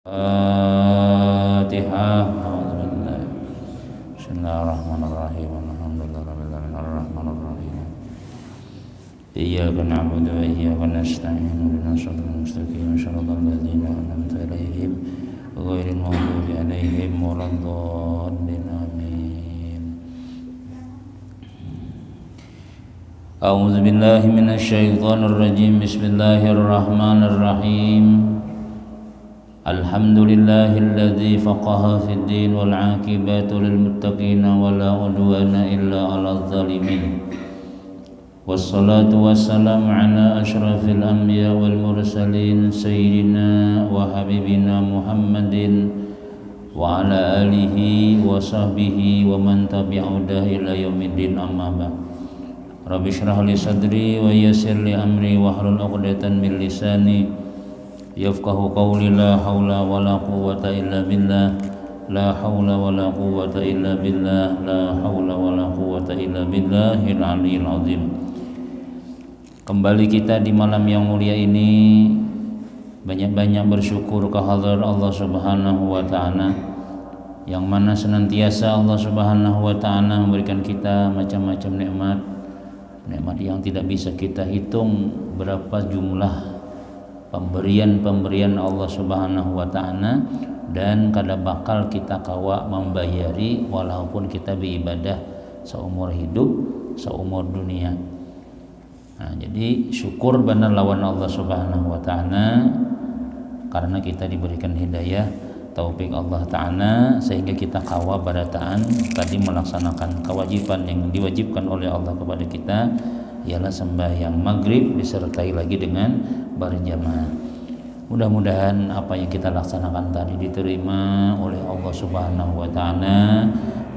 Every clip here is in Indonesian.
Fatihah. Bismillahirrahmanirrahim. Alhamdulillahirabbil alamin arrahmanir rahim. Iyyaka na'budu wa iyyaka nasta'in. Ihdinas siratal mustaqim. Shiratal ladzina an'amta 'alaihim ghairil maghdubi 'alaihim waladdallin. Amin. A'udzu billahi minasy syaithanir rajim. Bismillahirrahmanirrahim. Alhamdulillahilladzi faqaha fid din wal 'aqibatu lil muttaqin wa la 'udwana illa 'alal zalimin. Wassalatu wassalamu ala asyrafil anbiya wal mursalin sayyidina wa habibina Muhammadin wa ala alihi wa sahbihi wa man tabi'ahu ila yaumiddin, amma ba'd. Rabbi shrah li sadri wa yassir li amri wahlul 'uqdatam min lisani yafqahu qawli. La haula wala quwwata illa billah. La haula wala quwwata illa billah. La haula wala quwwata illa billahil aliyil azim. Kembali kita di malam yang mulia ini banyak-banyak bersyukur kehadirat Allah Subhanahu wa taala, yang mana senantiasa Allah Subhanahu wa taala memberikan kita macam-macam nikmat yang tidak bisa kita hitung berapa jumlah pemberian Allah Subhanahu wa taala, dan kada bakal kita kawa membayari walaupun kita beribadah seumur hidup, seumur dunia. Nah, jadi syukur benar lawan Allah Subhanahu wa taala karena kita diberikan hidayah taufik Allah taala sehingga kita kawa barataan tadi melaksanakan kewajiban yang diwajibkan oleh Allah kepada kita, ialah sembahyang maghrib disertai lagi dengan berjamaah. Mudah-mudahan apa yang kita laksanakan tadi diterima oleh Allah Subhanahu wa taala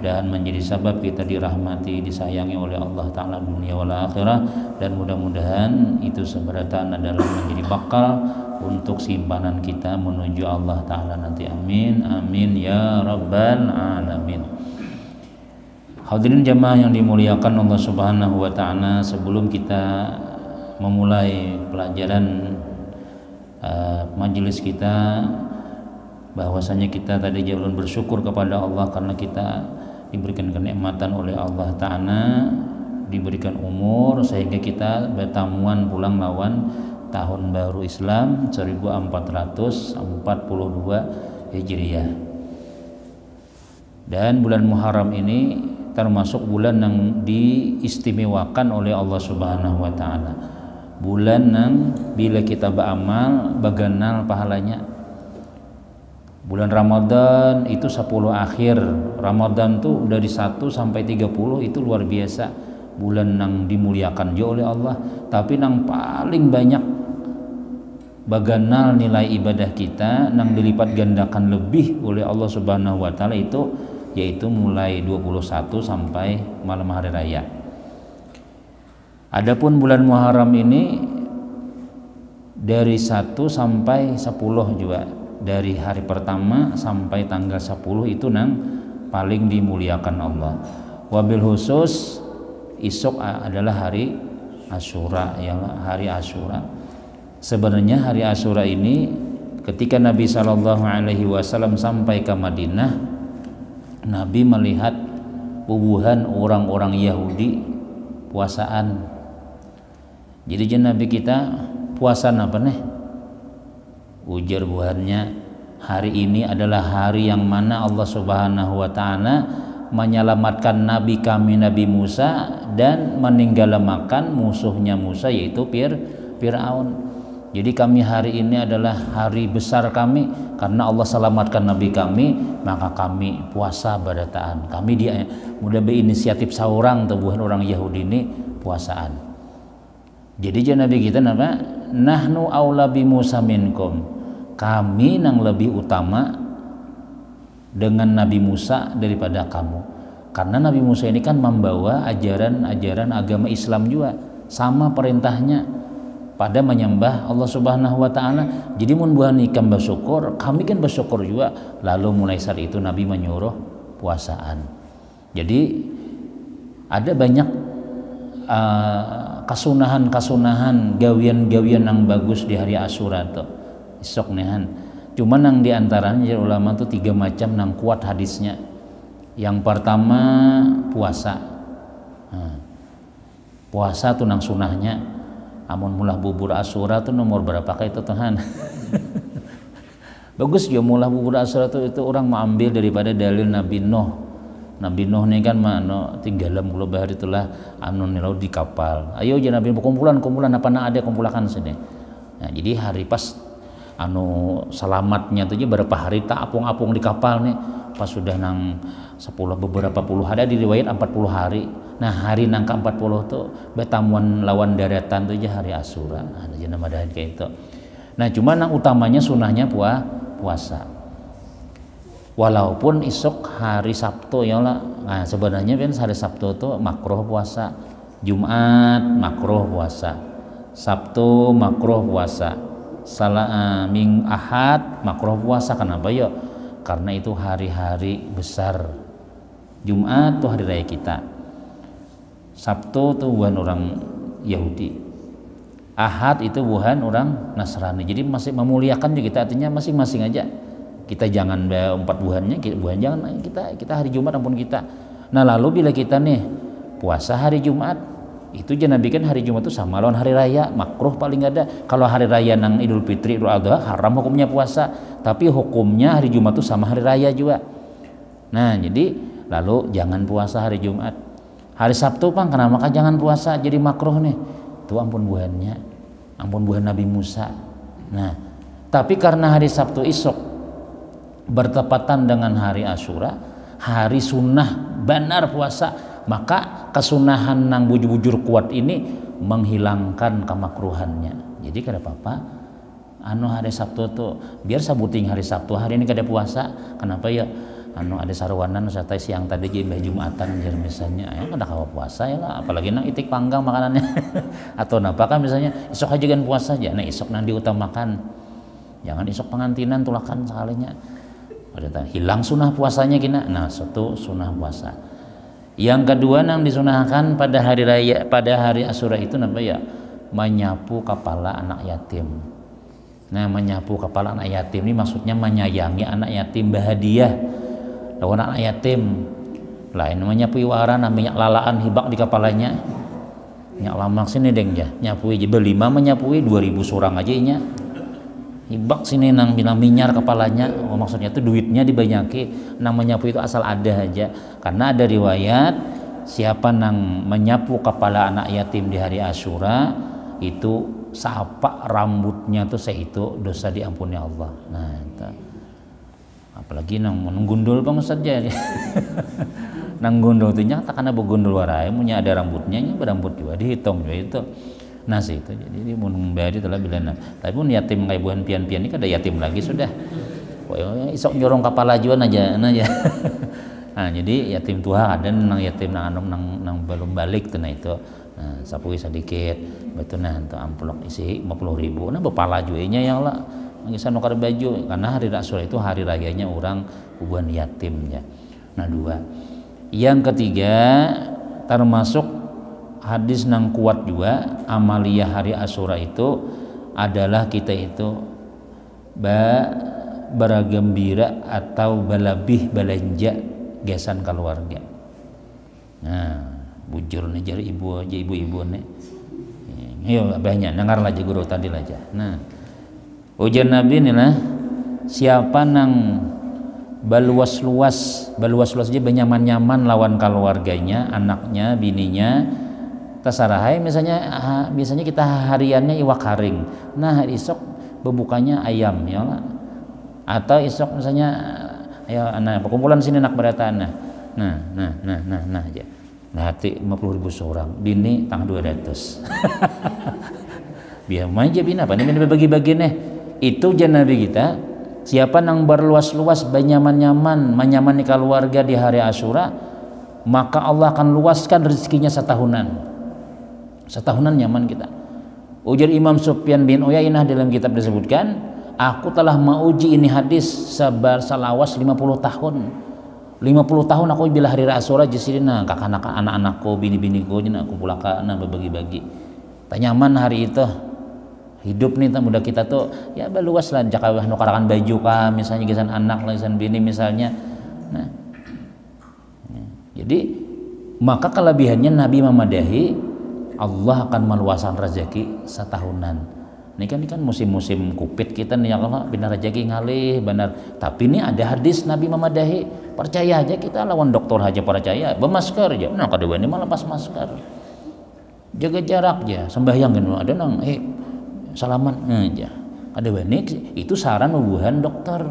dan menjadi sebab kita dirahmati, disayangi oleh Allah taala dunia wal akhirah, dan mudah-mudahan itu seberatan adalah menjadi bakal untuk simpanan kita menuju Allah taala nanti. Amin amin ya rabbal alamin. Hadirin jamaah yang dimuliakan Allah Subhanahu wa taala, sebelum kita memulai pelajaran majelis kita, bahwasanya kita tadi jauh bersyukur kepada Allah karena kita diberikan kenikmatan oleh Allah taala, diberikan umur sehingga kita bertamuan pulang lawan tahun baru Islam 1442 Hijriah. Dan bulan Muharram ini termasuk bulan yang diistimewakan oleh Allah Subhanahu wa taala. Bulan yang bila kita beramal baganal pahalanya. Bulan Ramadan itu 10 akhir. Ramadan tuh dari 1 sampai 30 itu luar biasa. Bulan yang dimuliakan juga oleh Allah, tapi yang paling banyak baganal nilai ibadah kita yang dilipat gandakan lebih oleh Allah Subhanahu wa taala itu yaitu mulai 21 sampai malam hari raya. Adapun bulan Muharram ini dari 1 sampai 10 juga, dari hari pertama sampai tanggal 10 itu nang paling dimuliakan Allah. Wabil khusus esok adalah hari Asyura, ya, hari Asyura. Sebenarnya hari Asyura ini ketika Nabi SAW sampai ke Madinah, Nabi melihat pubuhan orang-orang Yahudi puasaan. Jadi Nabi kita puasa apa nih? Ujar buahannya, hari ini adalah hari yang mana Allah Subhanahu wa taala menyelamatkan Nabi kami Nabi Musa dan meninggalkan musuhnya Musa yaitu Fir'aun. Jadi kami hari ini adalah hari besar kami karena Allah selamatkan Nabi kami, maka kami puasa barataan. Kami dia mudah berinisiatif seorang tubuhan orang Yahudi ini puasaan. Jadi Nabi kita apa? Nahnu aula bi Musa minkum. Kami yang lebih utama dengan Nabi Musa daripada kamu. Karena Nabi Musa ini kan membawa ajaran-ajaran agama Islam juga, sama perintahnya pada menyembah Allah Subhanahu wa taala. Jadi mun buah nikam bersyukur, kami kan bersyukur juga. Lalu mulai saat itu Nabi menyuruh puasaan. Jadi ada banyak kasunahan-kasunahan gawian-gawian yang bagus di hari Asyura tuh. Esok nehan Cuman yang diantaranya ulama tuh 3 macam nang kuat hadisnya. Yang pertama puasa. Puasa tuh nang sunahnya. Amun mulah bubur Asyura tuh nomor berapa kayak itu Tuhan. Bagus ya mulah bubur Asyura itu orang mengambil daripada dalil Nabi Nuh. Nabi Nuh ini kan tinggalan mulu bahar itulah anu nilau di kapal. Ayo jangan Nabi kumpulan apa nak ada kumpulakan sini. Nah, jadi hari pas anu selamatnya tuh berapa hari tak apung-apung di kapal nih. Pas sudah nang 10 beberapa puluh ada di riwayat 40 hari. Nah, hari nang ke 40 tuh betamuan lawan daratan tuh aja hari Asyura. Ada nama dah kayak itu. Nah, cuma nang utamanya sunahnya puasa. Walaupun isok hari Sabtu ya lah. Nah, sebenarnya kan hari Sabtu tuh makruh puasa. Jumat makruh puasa. Sabtu makruh puasa. Ahad makruh puasa. Kenapa ya? Karena itu hari-hari besar. Jumat tuh hari raya kita. Sabtu tuh bukan orang Yahudi. Ahad itu bukan orang Nasrani. Jadi masih memuliakan juga kita, artinya masing-masing aja. Kita jangan 4 bulannya, bulan jangan kita hari Jumat ampun kita. Nah, lalu bila kita nih puasa hari Jumat, itu jangan bikin hari Jumat itu sama lawan hari raya, makruh paling ada. Kalau hari raya nang Idul Fitri, Idul Adha haram hukumnya puasa, tapi hukumnya hari Jumat itu sama hari raya juga. Nah, jadi lalu jangan puasa hari Jumat. Hari Sabtu Bang, kenapa jangan puasa jadi makruh nih? Itu ampun buhannya, ampun buhan Nabi Musa. Nah, tapi karena hari Sabtu isok bertepatan dengan hari Asyura, hari sunnah benar puasa, maka kesunahan nang bujur-bujur kuat ini menghilangkan kemakruhannya. Jadi kada apa-apa anu hari Sabtu tuh biar sabuting hari Sabtu hari ini kada puasa. Kenapa ya? Anu ada sarwanan serta siang tadi jadi Jumatan jadi misalnya ya kada kawa puasa ya lah, apalagi nang itik panggang makanannya. Atau napa kan misalnya isok aja kan puasa aja. Nah, isok nang diutamakan. Jangan isok pengantinan tulakan sekalinya. Hilang sunah puasanya kina. Nah, satu sunah puasa. Yang kedua yang disunahkan pada hari raya, pada hari Asyura itu apa ya? Menyapu kepala anak yatim. Nah, menyapu kepala anak yatim ini maksudnya menyayangi anak yatim, bahagia lawan anak yatim. Lain menyapu wara namanya lalaan hibak di kepalanya. Nyak lamak sini deng ya, nyapui berlima menyapui 2000 surang aja nya. Hibak sini nang bilang minyar kepalanya, maksudnya itu duitnya dibanyaki. Nang menyapu itu asal ada aja, karena ada riwayat siapa nang menyapu kepala anak yatim di hari Asyura itu sapak rambutnya tuh itu dosa diampuni Allah. Nah, itu. Apalagi nang menggundul bang saja. Nang gundul itu nyata karena begundul warai, punya ada rambutnya, berambut juga dihitung juga itu. Nah itu jadi mun bari telah bilana. Tapi pun yatim kayak buhan pian-pian ini kada yatim lagi sudah. Isok nyorong kapal lajuan aja. Nah jadi yatim tua ada nang yatim nang belum balik tuh nah itu. Nah sapui sedikit betul nah untuk amplop isi 50.000. Nah bepala juenya ya Allah. Ngisan nukar baju karena hari Asyura itu hari rayanya orang buhan yatim ya. Nah 2. Yang ketiga termasuk hadis nang kuat juga amaliyah hari Asyura itu adalah kita itu bergembira atau balabih belanja gesan keluarga. Nah, bujur nih jadi ibu-ibu nih. Yo banyak dengar aja guru tadi aja. Nah, ujian Nabi nih lah siapa nang baluas-luas aja benyaman-nyaman lawan keluarganya, anaknya, bininya tasarahai biasanya kita hariannya iwak haring. Nah, hari isok bebukanya ayam ya lah. Atau isok misalnya ya anak perkumpulan sini nak berataan nah aja. Nah, hati 50.000 seorang, bini tang 200. Biar aja bini apa nih bagi-bagi nih. Itu jangan Nabi kita. Siapa nang berluas-luas benyaman-nyaman menyamani keluarga di hari Asyura, maka Allah akan luaskan rezekinya setahunan nyaman kita. Ujar Imam Sufyan bin Uyainah dalam kitab disebutkan, aku telah menguji ini hadis sabar salawas 50 tahun. 50 tahun aku bila hari Asyura jisirina kakak anak-anakku, bini-biniku jina aku pulaka na berbagi-bagi. Tak nyaman hari itu. hidup nih muda kita tuh ya baluas lah jakawah nu karangan baju kah misalnya gisan anak gisan bini misalnya. Nah jadi maka kelebihannya Nabi memadahi Allah akan meluaskan rezeki setahunan. Ini kan musim-musim kupit kita nih ya Allah benar rezeki ngalih benar. Tapi ini ada hadis Nabi memadahi, percaya aja kita lawan dokter aja percaya, bermasker aja. Nah kedua ini malah lepas masker, jaga jarak aja, sembahyang kan ada nang salaman aja. Ada ini itu saran nubuhan dokter.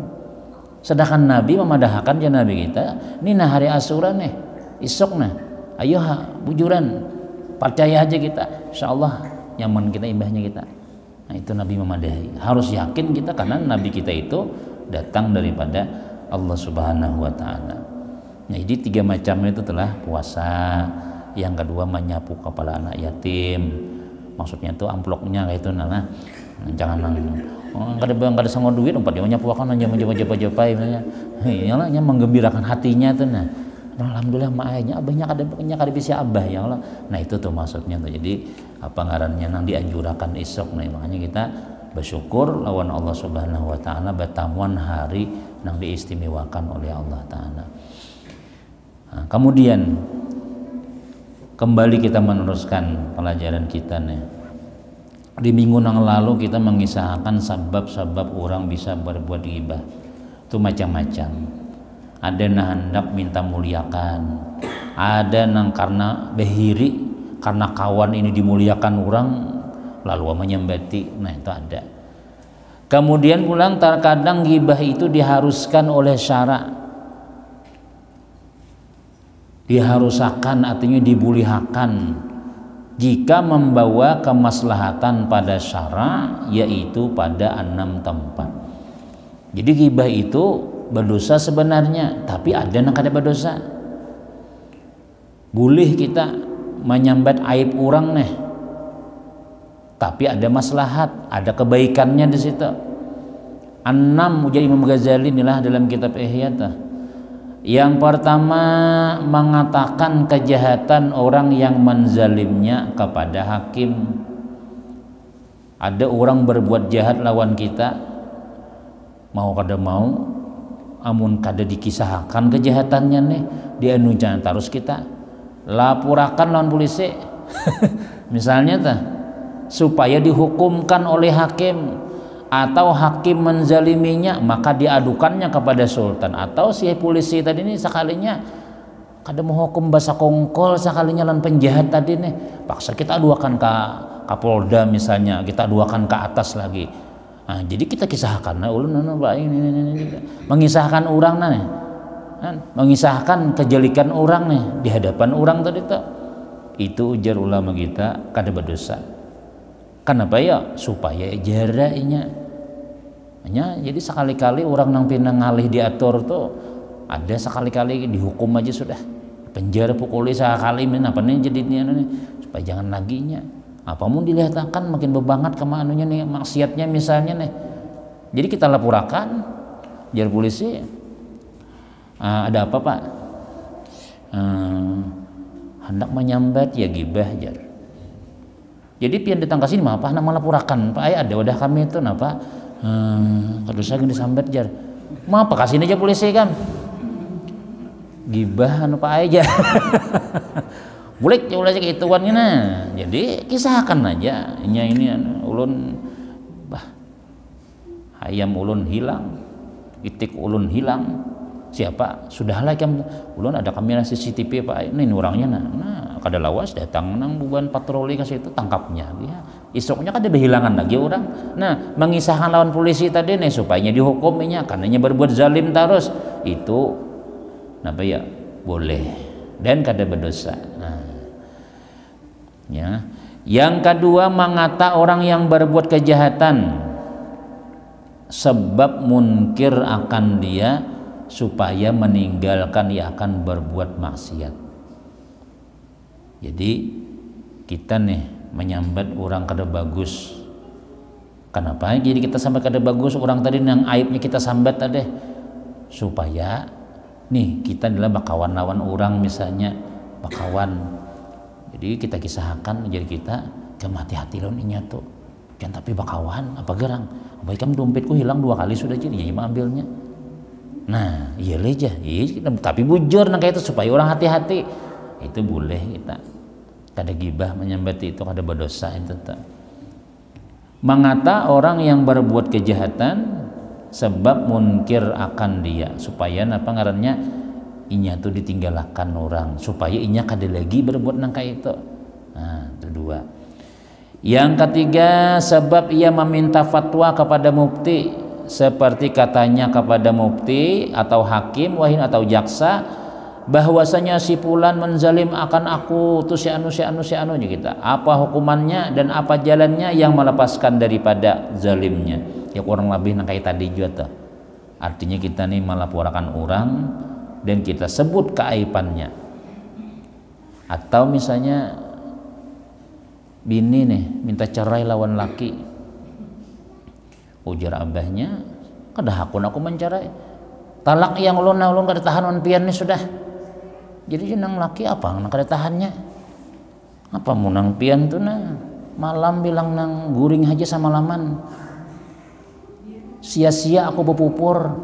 Sedangkan Nabi memadahkan ya Nabi kita, ini nah hari Asyura nih, isok nah, ayo bujuran, percaya aja kita, insyaallah nyaman kita imbahnya kita. Nah itu Nabi memadahi, harus yakin kita karena Nabi kita itu datang daripada Allah Subhanahu wa Ta'ala. Nah jadi 3 macam itu telah puasa, yang kedua menyapu kepala anak yatim, maksudnya itu amplopnya kayak itu nah jangan kada sanggup duit umpat dia nyapu akan aja mencoba-coba iyalah nya menggembirakan hatinya tuh nah alhamdulillah maanya abahnya kada bisa abah ya Allah. Nah itu tuh maksudnya tuh. Jadi apa ngarannya nang dianjurakan isok nih makanya kita bersyukur lawan Allah Subhanahu wa Ta'ala batamuan hari nang diistimewakan oleh Allah Ta'ala. Nah, kemudian kembali kita meneruskan pelajaran kita nih. Di minggu yang lalu kita mengisahkan sebab-sebab orang bisa berbuat ghibah. Itu macam-macam. Ada yang hendak minta muliakan, ada yang karena behiri, karena kawan ini dimuliakan orang lalu menyembati. Nah itu ada. Kemudian pulang terkadang ghibah itu diharuskan oleh syara, diharuskan artinya dibulihakan jika membawa kemaslahatan pada syara, yaitu pada 6 tempat. Jadi ghibah itu berdosa sebenarnya, tapi ada yang kada berdosa. Boleh kita menyambat aib orang nih, tapi ada maslahat, ada kebaikannya di situ. 6 ujar Imam Ghazali inilah dalam kitab Ihya. Yang pertama mengatakan kejahatan orang yang menzalimnya kepada hakim. Ada orang berbuat jahat lawan kita, mau kada mau, amun kada dikisahkan kejahatannya nih, dianujan terus kita lapurakan lawan polisi. Misalnya tah, supaya dihukumkan oleh hakim. Atau hakim menzaliminya maka diadukannya kepada sultan, atau si polisi tadi ini sekalinya kada mau hukum bahasa kongkol sekalinya lan penjahat tadi nih paksa kita aduakan ke Kapolda misalnya, kita aduakan ke atas lagi. Nah, jadi kita kisahkan ulun mengisahkan orang nih, mengisahkan kejelikan orang nih di hadapan orang tadi itu ujar ulama kita kada berdosa. Kenapa ya? Supaya jaraknya. Jadi sekali-kali orang nang pinang ngalih diatur tuh ada sekali-kali dihukum aja sudah. Penjara pukuli sekali apa nih jadinya nih supaya jangan laginya. Apa mau dilihatkan makin bebangat ke manunya nih maksiatnya misalnya nih. Jadi kita lapurakan jar polisi. Ada apa Pak? Hendak menyambat ya ghibah jar. Jadi pian datang ke sini mah apa nama lapurakan Pak ada wadah kami itu napa kalau saya disambat jar mah apa kasih aja polisi kan gibah anu Pak aja boleh coba aja keituannya nah jadi kisahkan aja ini ulun ayam ulun hilang itik ulun hilang siapa sudahlah kan ulun ada kamera CCTV Pak ini orangnya nah kada lawas datang nang buban patroli ke situ tangkapnya dia isoknya kada berhilangan lagi orang. Nah mengisahkan lawan polisi tadi nih supaya dihukumnya karenanya berbuat zalim terus itu napa ya boleh dan kada berdosa. Nah ya yang kedua mengata orang yang berbuat kejahatan sebab munkir akan dia supaya meninggalkan ia akan berbuat maksiat. Jadi kita nih menyambat orang kada bagus. Kenapa? Jadi kita sambat kada bagus orang tadi yang aibnya kita sambat tadi supaya nih kita adalah bakawan lawan orang misalnya bakawan. Jadi kita kisahkan jadi kita kemati hati lawan inya tuh. Kan tapi bakawan apa gerang. Baik kamu dompetku hilang 2 kali sudah jadi ya ambilnya. Nah, iya aja. Tapi bujur nah kayak itu supaya orang hati-hati. Itu boleh kita. Kada gibah menyambati itu kada berdosa itu tak. Mengata orang yang berbuat kejahatan sebab munkir akan dia supaya apa ngarannya inya tuh ditinggalkan orang supaya inya kada lagi berbuat nangka itu. Nah, itu 2. Yang ketiga sebab ia meminta fatwa kepada mufti seperti katanya kepada mufti atau hakim wahin atau jaksa bahwasanya si fulan menzalim akan aku tuh si anu kita apa hukumannya dan apa jalannya yang melepaskan daripada zalimnya ya kurang lebih kayak tadi juga tuh. Artinya kita nih melaporkan orang dan kita sebut keaibannya atau misalnya bini nih minta cerai lawan laki ujar abahnya kada hakun aku mencerai talak yang ulun kada tahan pian nih sudah. Jadi jenang laki apa nang kada tahannya apa munang pian tuh nah malam bilang nang guring aja sama laman sia-sia aku berpupur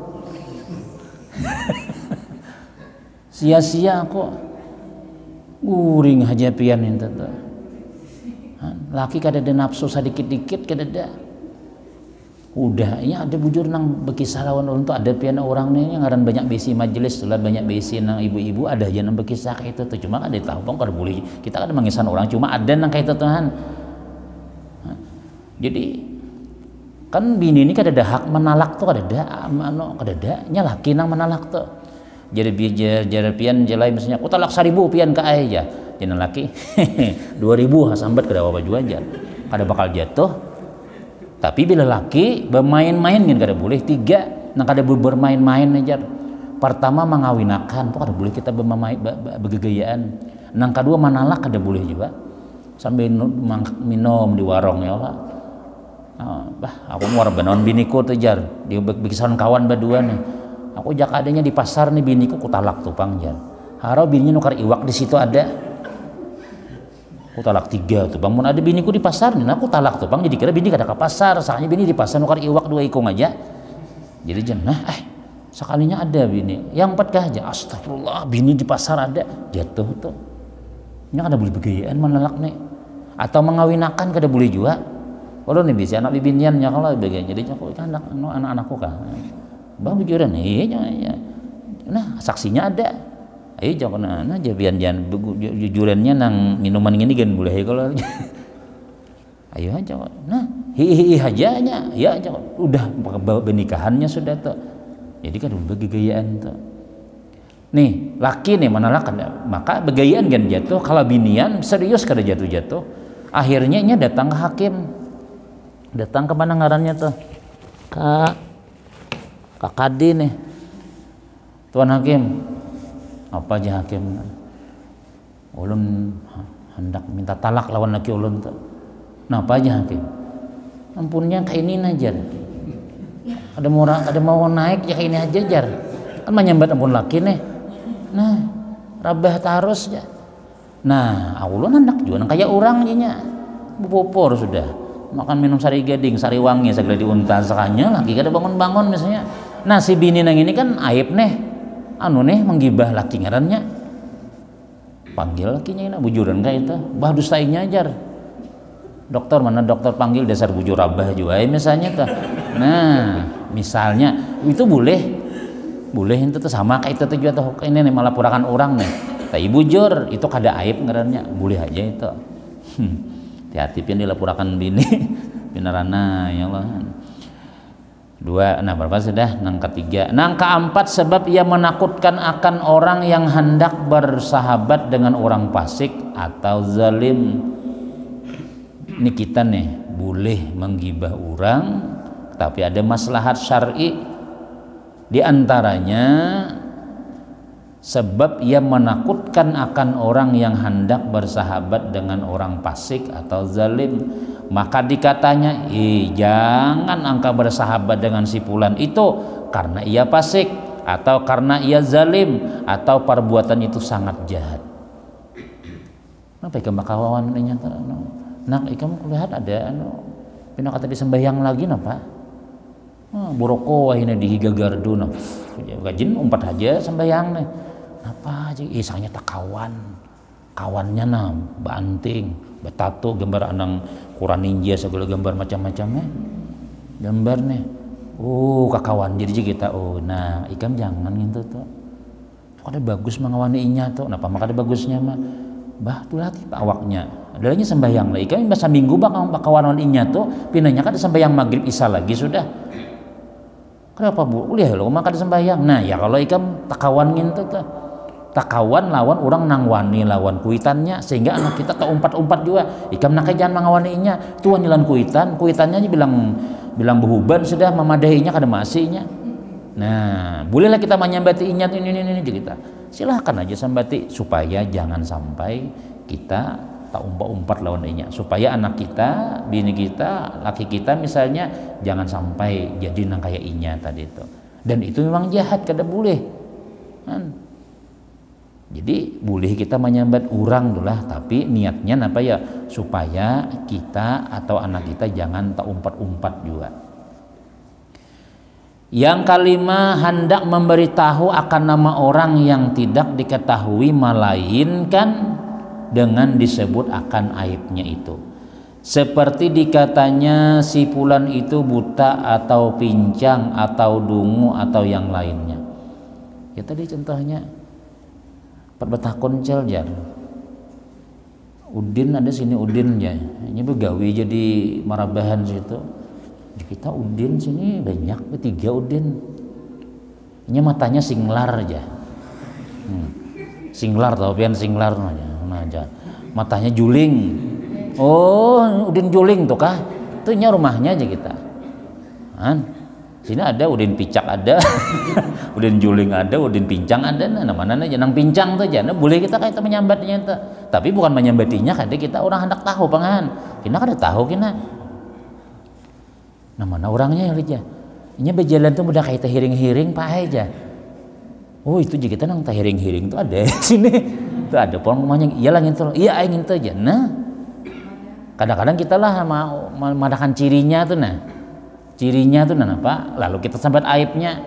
sia-sia aku guring aja pian itu tuh laki kada ada nafsu sedikit-dikit kada ada udah ya ada bujur nang bekisah lawan ulun tuh ada pian orang nih yang ngaran banyak besi majelis tuh banyak besi nang ibu-ibu ada aja nang bekisah kayak itu tuh cuma kada tahu bang kada boleh kita kada mengisan orang cuma ada nang kayak itu tuhan. Jadi kan bini ini kada ada hak menalak tuh kada ada nya laki nang menalak tuh jadi pian jelai misalnya aku talak 1.000 pian ke aja jeneng laki 2.000 sambat kada apa jua aja kada bakal jatuh. Tapi bila laki bermain-main kan kada boleh 3 nang kada bermain-main aja. Pertama mengawinakan tuh kada boleh kita bergegayaan. Nang kedua manalak kada boleh juga. Sambil minum di warung ya Allah. Aku mau benon biniku tuh jar di bikisan kawan berdua nih. Aku jak adanya di pasar nih biniku ku talak tupang jar. Harau bininya nukar iwak di situ ada. Aku talak 3 tuh bang mun ada biniku di pasar nih aku talak tuh bang jadi kira bini kada ke pasar soalnya bini di pasar nukar iwak 2 ikung aja jadi jenah sekalinya ada bini yang 4 kah aja astagfirullah bini di pasar ada jatuh tuh nya kada boleh begayaan menelak nih atau mengawinakan kada boleh juga kalau nih bisa anak bibiniannya kalau begini jadi aku anak-anakku kah bang bujuran iya nah saksinya ada ayo jangan aja jangan jujurannya nang minuman ini kan boleh kalau ayo aja nah hihi hajanya ya aja udah pernikahannya sudah tuh jadi kan bagi gayaan tuh nih laki nih mana lakan maka begayaan kan jatuh kalau binian serius kada jatuh akhirnya nya datang ke hakim datang ke mana ngarannya tuh ke kadi nih tuan hakim apa aja hakim ulun hendak minta talak lawan laki ulun tuh nah apa aja hakim ampunnya kayak ini aja ada mau naik ya kayak ini aja jar kan menyambat ampun laki nih nah rabah tarus ya nah ulun hendak juga kayak orang nya bupupur sudah makan minum sari gading sari wangi segala diunta sekanya lagi kada bangun-bangun misalnya nah si bini nang ini kan aib nih menggibah laki ngarannya panggil lakinya ini bujuran kayak itu bah dustainya ajar dokter mana dokter panggil dasar bujur rabah juga misalnya tuh nah misalnya itu boleh itu tuh sama kayak itu juga tuh ini nih malah purakan orang nih tapi bujur itu kada aib ngarannya boleh aja itu hati-hati pian dilapurakan bini binarana ya Allah 2 nah berapa sudah nang ketiga nang keempat sebab ia menakutkan akan orang yang hendak bersahabat dengan orang fasik atau zalim ini kita nih boleh menggibah orang tapi ada maslahat syar'i di antaranya sebab ia menakutkan akan orang yang hendak bersahabat dengan orang fasik atau zalim maka dikatanya jangan engkau bersahabat dengan si fulan itu karena ia fasik atau karena ia zalim atau perbuatan itu sangat jahat. Kenapa ikan bakawan ini nyata nak ikan lihat ada pina kata disembahyang lagi napa boroko ini dihiga gardu nah gajin umpat aja sembahyang nih apa aja isanya tak kawannya nah banting betato gambar anang Quran ninja segala gambar macam-macamnya gambar nih kakawan jadi kita nah ikam jangan gitu tuh kada bagus mengawani inya tuh napa maka ada bagusnya mah bah tuh latih awaknya adalahnya sembahyang lah ikam bahasa minggu bakawan inya tuh pinanya kada sembahyang maghrib isya lagi sudah kenapa bu uliah lo maka ada sembahyang nah ya kalau ikam takawan gitu tuh takawan lawan orang nangwani lawan kuitannya sehingga anak kita tak umpat-umpat juga ikam nak jangan mengawaninya tuan jalan kuitannya aja bilang behuban sudah memadahinya kada masihnya nah bolehlah kita menyambatinya ini kita silahkan aja sambati supaya jangan sampai kita tak umpat-umpat lawan inya supaya anak kita bini kita laki kita misalnya jangan sampai jadi nang kayak inya tadi itu dan itu memang jahat kada boleh kan. Jadi boleh kita menyambat orang tulah tapi niatnya apa ya supaya kita atau anak kita jangan tak umpat-umpat juga. Yang kelima hendak memberitahu akan nama orang yang tidak diketahui melainkan dengan disebut akan aibnya itu. Seperti dikatanya si fulan itu buta atau pincang atau dungu atau yang lainnya. Ya tadi contohnya bertakon cel jar Udin ada sini Udin ya ini begawi jadi marabahan situ kita Udin sini banyak 3 Udin ini matanya singlar aja singlar tau pian singlar aja matanya juling Udin juling tuh kah itu nya rumahnya aja kita sini ada Udin picak ada Udin juling ada Udin pincang ada nah mana aja nang pincang tuh aja nah, boleh kita kayak menyambatnya itu tapi bukan menyambatinya kadang kita orang hendak tahu pangan kita kada tahu kita nah mana orangnya yang aja ini berjalan tuh udah kayak hiring-hiring pak aja itu juga kita nang hiring-hiring tuh ada sini tuh ada pohon rumahnya iyalah gitu iya ingin tuh aja nah kadang-kadang kita lah mau madakan cirinya tuh cirinya tuh apa lalu kita sambat aibnya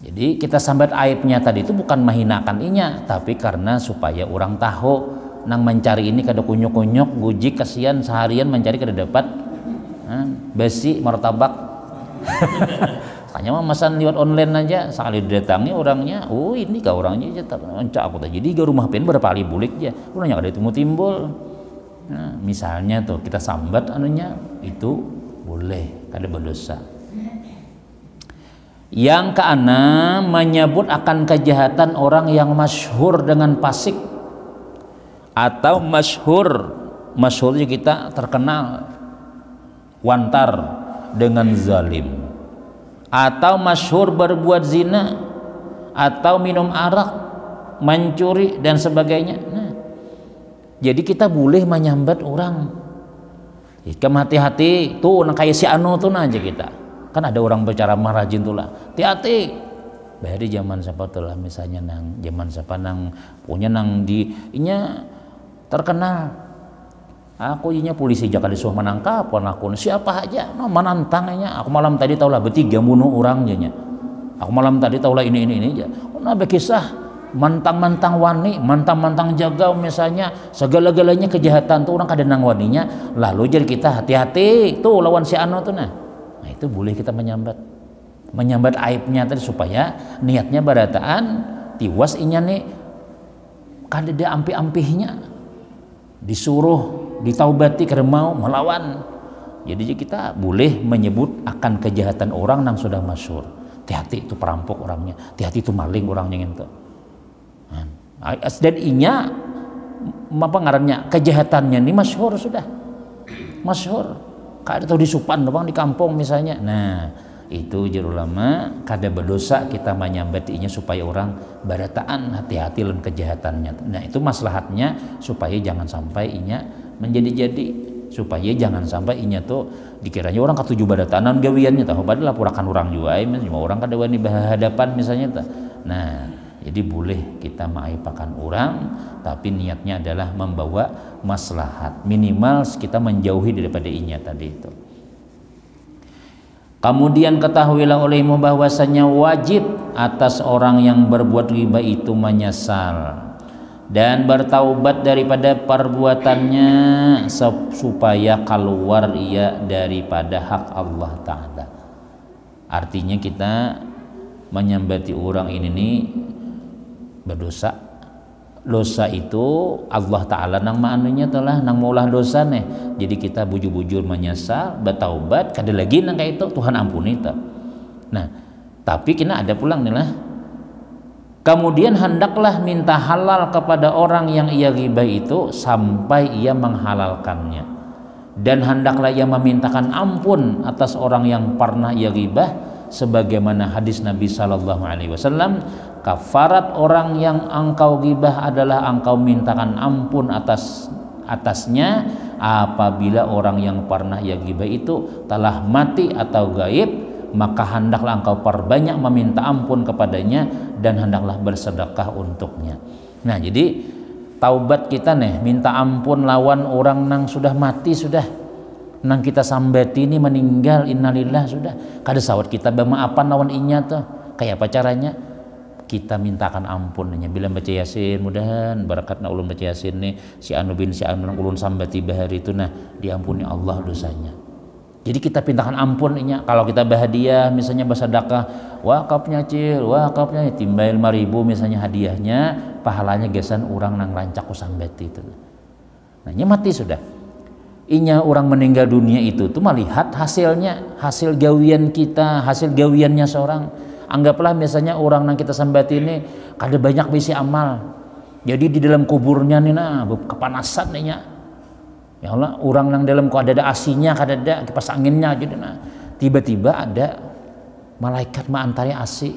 jadi kita sambat aibnya tadi itu bukan menghinakan inya tapi karena supaya orang tahu nang mencari ini kada kunyuk-kunyuk gujik kasihan seharian mencari kada dapat besi martabak hanya memesan lewat online aja sekali didatangi orangnya ini kah orangnya aja aku tadi jadi rumah pen berapa kali bulik aja orangnya kada timbul nah, misalnya tuh kita sambat anunya itu boleh kada berdosa. Yang keenam menyebut akan kejahatan orang yang masyhur dengan fasik atau masyhur kita terkenal wantar dengan zalim atau masyhur berbuat zina atau minum arak mencuri dan sebagainya jadi kita boleh menyambat orang hati-hati tuh nang kayak si anu tuh aja kita kan ada orang bicara marajin tuh lah hati-hati dari zaman siapa tuh lah misalnya nang zaman siapa nang punya nang di inya terkenal aku inya polisi jaka disuruh menangkap aku siapa aja no menantangnya aku malam tadi tahu lah bertiga bunuh orang janya aku malam tadi tahu lah ini aja nabe kisah mantang-mantang wani, mantang-mantang jaga misalnya segala-galanya kejahatan tuh orang kada nang waninya lalu jadi kita hati-hati tuh lawan si anu tuh nah itu boleh kita menyambat aibnya tadi supaya niatnya barataan tiwas inya nih kada ada ampi-ampihnya disuruh ditaubati kada mau melawan jadi kita boleh menyebut akan kejahatan orang yang sudah masyhur hati-hati itu perampok orangnya hati-hati itu maling orangnya gitu dan inya apa ngarannya kejahatannya ini masyhur sudah masyhur kada tahu di Supan doang di kampung misalnya nah itu juru ulama kada berdosa kita menyambatinya supaya orang barataan hati-hati lawan kejahatannya nah itu maslahatnya supaya jangan sampai inya menjadi-jadi supaya jangan sampai inya tuh dikiranya orang ketujuh badatanan gawiannya tahu padahal laporakan orang juga cuma orang kada wani berhadapan misalnya nah Jadi boleh kita mengaibakan orang, tapi niatnya adalah membawa maslahat. Minimal kita menjauhi daripada inya tadi itu. Kemudian ketahuilah olehmu bahwasanya wajib atas orang yang berbuat ghibah itu menyesal dan bertaubat daripada perbuatannya supaya keluar ia daripada hak Allah Ta'ala. Artinya kita menyambati orang ini nih berdosa. Dosa itu Allah Ta'ala nang maanunya telah nang maulah dosa nih. Jadi kita bujur-bujur menyesal, bertaubat, kada lagi nang kayak itu Tuhan ampuni itu. Nah, tapi kita ada pulang nih lah. Kemudian hendaklah minta halal kepada orang yang ia ghibah itu sampai ia menghalalkannya. Dan hendaklah ia memintakan ampun atas orang yang pernah ia ghibah, sebagaimana hadis Nabi sallallahu alaihi wasallam, kafarat orang yang engkau ghibah adalah engkau mintakan ampun atasnya apabila orang yang pernah ia ghibah itu telah mati atau gaib, maka hendaklah engkau perbanyak meminta ampun kepadanya dan hendaklah bersedekah untuknya. Nah, jadi taubat kita nih minta ampun lawan orang nang sudah mati sudah, nang kita sambati ini meninggal, innalillah sudah. Kada sawat kita bermaafan lawan inya tuh. Kayak apa caranya? Kita mintakan ampunnya. Bila baca Yasin, mudahan barakatna ulun baca Yasin nih si anu bin si anu ulun sambati bahari itu nah diampuni Allah dosanya. Jadi kita pintakan ampun inya. Kalau kita bahagia misalnya bersedekah, wakafnya cil, wakafnya timbal 5.000 misalnya hadiahnya, pahalanya gesan orang nang rancak usambati itu. Nah, nya mati sudah. Inya orang meninggal dunia itu tuh melihat hasilnya, hasil gawian kita, hasil gawiannya seorang. Anggaplah misalnya orang nang kita sambati ini kada banyak bisi amal. Jadi di dalam kuburnya nih nah kepanasan nih nya. Ya Allah, orang nang dalam kok ada asinya, kada ada kipas anginnya jadi nah. Tiba-tiba ada malaikat ma'antari asi.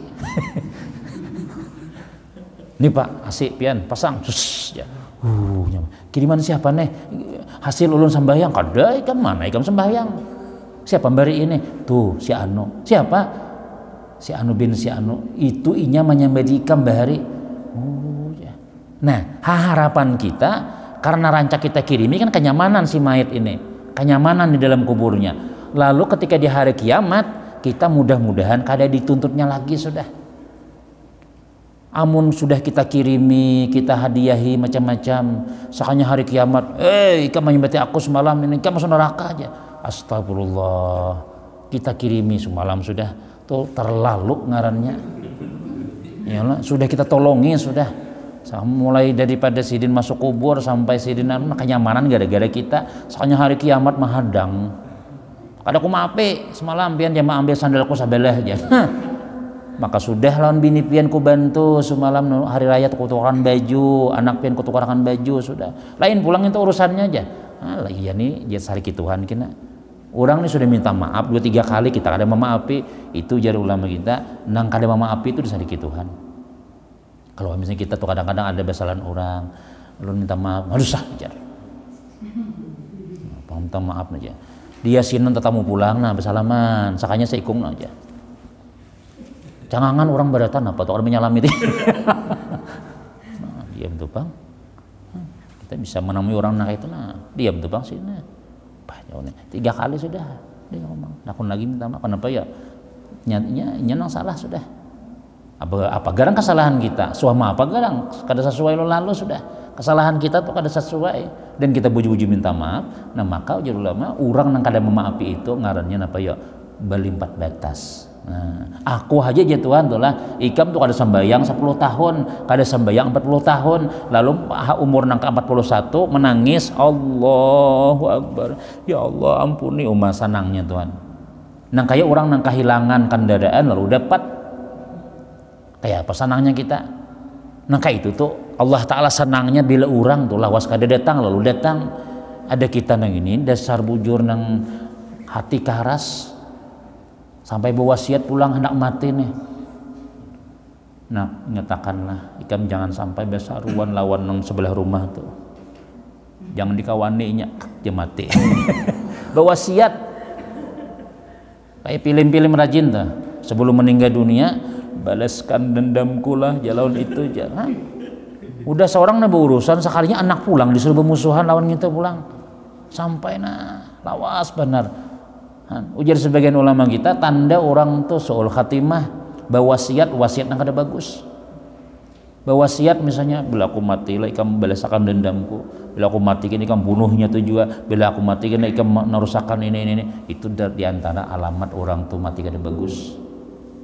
Nih Pak, asi pian pasang sus ya. Kiriman siapa nih? Hasil ulun sembahyang kada ikan mana ikan sembahyang. Siapa bari ini? Tuh si Anu. Siapa? Si Anu bin si Anu. Itu inya menyembadi ikan bahari. Oh ya. Nah, harapan kita karena rancak kita kirimi kan kenyamanan si mayit ini, kenyamanan di dalam kuburnya. Lalu ketika di hari kiamat kita mudah-mudahan kada dituntutnya lagi sudah. Amun sudah kita kirimi, kita hadiahi macam-macam, sakanya hari kiamat, ikan menyembati aku semalam ini, ikan masuk neraka aja. Astagfirullah, kita kirimi semalam sudah, tuh terlalu ngarannya. Ya Allah, sudah kita tolongi sudah. Mulai daripada sidin masuk kubur sampai sidin kenyamanan gara-gara kita, soalnya hari kiamat menghadang. Kada ku maape semalam pian dia ambil sandalku sabelah aja. Maka sudah lawan bini pian ku bantu semalam hari raya ku tukarkan baju, anak pian ku tukarkan baju sudah. Lain pulang itu urusannya aja. Alah iya nih jet hari Tuhan kena. Orang ini sudah minta maaf 2-3 kali kita kada memaafi, itu jar ulama kita nang kada memaafi itu disari Tuhan. Kalau misalnya kita tuh kadang-kadang ada kesalahan orang, lu minta maaf, aduh sah jar. Minta maaf aja. Dia sinon tetamu pulang nah bersalaman, sakanya seikung aja. Jangan orang beratan apa tuh orang menyalami itu. Nah, diam tuh Bang. Kita bisa menemui orang nak itu nah, diam tuh Bang sini. Bah, 3 kali sudah dia ngomong. Nakun lagi minta maaf kenapa ya? Nyenang salah sudah. Apa garang kesalahan kita? Suama apa garang? Kada sesuai lalu sudah. Kesalahan kita tuh kada sesuai dan kita buju-buju minta maaf. Nah, maka ujar ulama, orang nang kada memaafi itu ngarannya apa ya? Belimpat batas. Nah, aku aja ya Tuhan tuh lah, ikam tuh kada sembayang 10 tahun, kada sembayang 40 tahun, lalu umur nang ke 41 menangis, Allahu Akbar. Ya Allah ampuni umat sanangnya Tuhan. Nang kayak orang nang kehilangan kendaraan lalu dapat kayak apa senangnya kita. Nah kayak itu tuh Allah Ta'ala senangnya bila orang tuh lawas kada datang lalu datang. Ada kita nang ini dasar bujur nang hati karas sampai berwasiat pulang hendak mati nih. Nah nyatakanlah ikam jangan sampai besaruan lawan nang sebelah rumah tuh. Jangan dikawaninya dia mati. Berwasiat kayak film-film rajin tuh sebelum meninggal dunia balaskan dendamku lah jalan itu jangan. Udah seorang na berurusan sekalinya anak pulang disuruh bermusuhan lawan kita pulang sampai lawas benar. Ujar sebagian ulama kita tanda orang tuh suul khatimah bawasiat nang kada bagus. Bawasiat misalnya bila aku mati lah ikam balasakan dendamku, bila aku mati kini ikam bunuhnya tuh juga, bila aku mati kini ikam narusakan ini itu diantara alamat orang tuh mati kada bagus.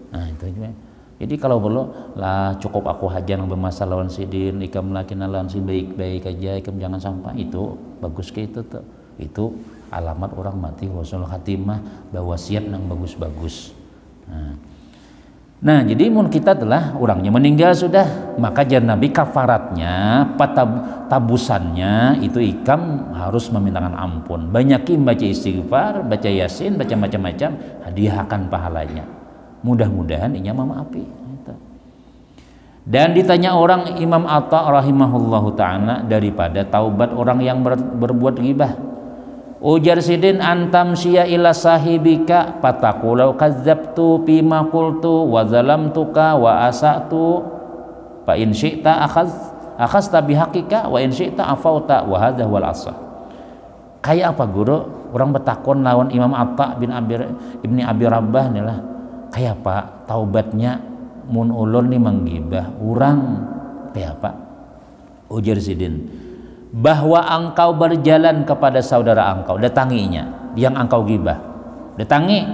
Nah itu juga. Jadi kalau perlu lah cukup aku haja yang bermasalah lawan sidin, ikam lakin lawan si baik-baik aja, ikam jangan sampai itu bagus ke itu tuh. Itu alamat orang mati husnul khatimah bawasiat nang bagus-bagus. Nah jadi mun kita telah orangnya meninggal sudah, maka jar Nabi kafaratnya tabusannya itu ikam harus memintakan ampun, banyakin baca istighfar, baca yasin, baca macam-macam, hadiahkan pahalanya, mudah-mudahan inya mamaapi. Dan ditanya orang Imam Atta rahimahullahu ta'ala daripada taubat orang yang berbuat ghibah, ujar sidin antam sya ila sahibika fataqulau kadzabtu bima qultu wa zalamtuka wa asatu fa in syi'ta akhasta bihaqika wa in syi'ta afauta wa hadza wal asah. Kayak apa guru? Orang bertakon lawan Imam Atta bin Ibni Abi Rabbah nih lah. Kayak apa taubatnya mun ulun nih menggibah urang kayak apa? Ujar sidin bahwa engkau berjalan kepada saudara engkau, datanginya yang engkau gibah, datangi